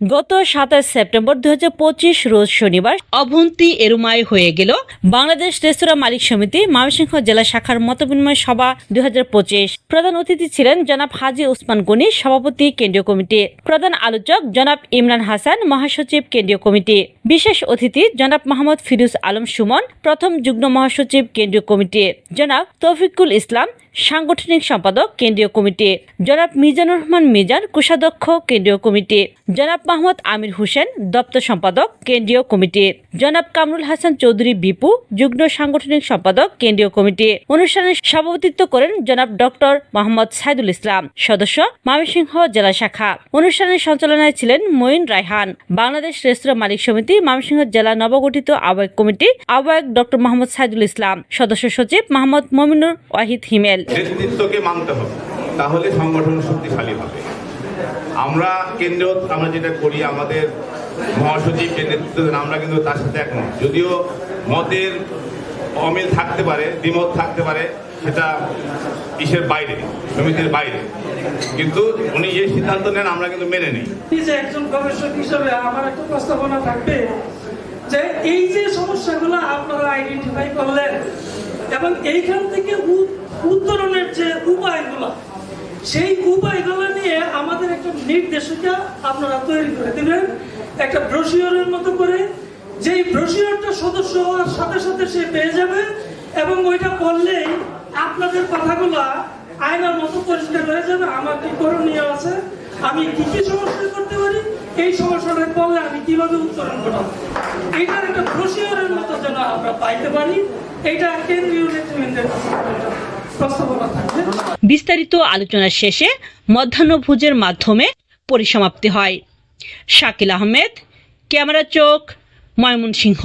গত ২৭ সেপ্টেম্বর ২০২৫ রোজ শনিবার অভন্তি এরুমায় হয়ে গেল বাংলাদেশ রেস্তোরাঁ মালিক সমিতি ময়মনসিংহ জেলা শাখার মতবিনিময় সভা ২০২৫। প্রধান অতিথি ছিলেন জনাব হাজী ওসমান গনি, সভাপতি কেন্দ্রীয় কমিটি। প্রধান আলোচক জনাব ইমরান হাসান, মহাসচিব কেন্দ্রীয় কমিটি। বিশেষ অতিথি জনাব মোহাম্মদ ফিরোজ আলম সুমন, প্রথম যুগ্ম মহাসচিব কেন্দ্রীয় কমিটি। জনাব তৌফিকুল ইসলাম, সাংগঠনিক সম্পাদক কেন্দ্রীয় কমিটি। জনাব মিজানুর রহমান মিজান, কোষাধ্যক্ষ কেন্দ্রীয় কমিটি। জনাব মোহাম্মদ আমির হোসেন, দপ্তর সম্পাদক কেন্দ্রীয় কমিটি। জনাব কামরুল হাসান চৌধুরী বিপু, যুগ্ম সাংগঠনিক সম্পাদক কেন্দ্রীয় কমিটি। অনুষ্ঠানে সভাপতিত্ব করেন জনাব ডক্টর মোহাম্মদ সাইদুল ইসলাম, সদস্য ময়মনসিংহ জেলা শাখা। অনুষ্ঠানের সঞ্চালনায় ছিলেন মঈন রায়হান। বাংলাদেশ রেস্তোরাঁ মালিক সমিতি ময়মনসিংহ জেলা নবগঠিত আহ্বায়ক কমিটি আহ্বায়ক ডক্টর মোহাম্মদ সাইদুল ইসলাম, সদস্য সচিব মোহাম্মদ মমিনুর ওয়াহিদ হিমেল। নেতৃত্বকে মানতে হবে, তাহলে সংগঠন শক্তিশালী হবে। আমরা যেটা করি, আমাদের মহাসচিবকে নেতৃত্ব দেন, আমরা কিন্তু তার সাথে একমত। যদিও মতের অমিল থাকতে পারে, দ্বিমত থাকতে পারে, সেটা ইসের বাইরে, সমিতির বাইরে, কিন্তু উনি যে সিদ্ধান্ত নেন আমরা কিন্তু মেনে নিই। একজন গবেষক হিসেবে আমার একটা প্রস্তাবনা থাকবে যে এই যে সমস্যাগুলো আপনারা আইডেন্টিফাই করলেন এবং এইখান থেকে উত্তরণের যে উপায়গুলো, সেই উপায়গুলো নিয়ে আমাদের একটা নির্দেশিকা আপনারা তৈরি করে দিবেন, একটা ব্রোশিওরের মতো করে। যেই ব্রোশিওরটা সদস্য হওয়ার সাথে সাথে সে পেয়ে যাবে এবং ওইটা পড়লেই আপনাদের কথাগুলো আয়নার মতো পরিষ্কার হয়ে যাবে। আমার কি করণীয় আছে, আমি কি কি সমস্যা করতে পারি, এই সমস্যাটা পড়লে আমি কিভাবে উত্তরণ করব, এইটার একটা ব্রোশিওরের মতো যেন আমরা পাইতে পারি। এইটা কেন্দ্রীয় নেতৃবৃন্দের প্রস্তাবনা থাকবে। বিস্তারিত আলোচনা শেষে মধ্যাহ্নভোজের মাধ্যমে পরিসমাপ্তি হয়। শাকিল আহমেদ, ক্যামেরা চোখ, ময়মনসিংহ।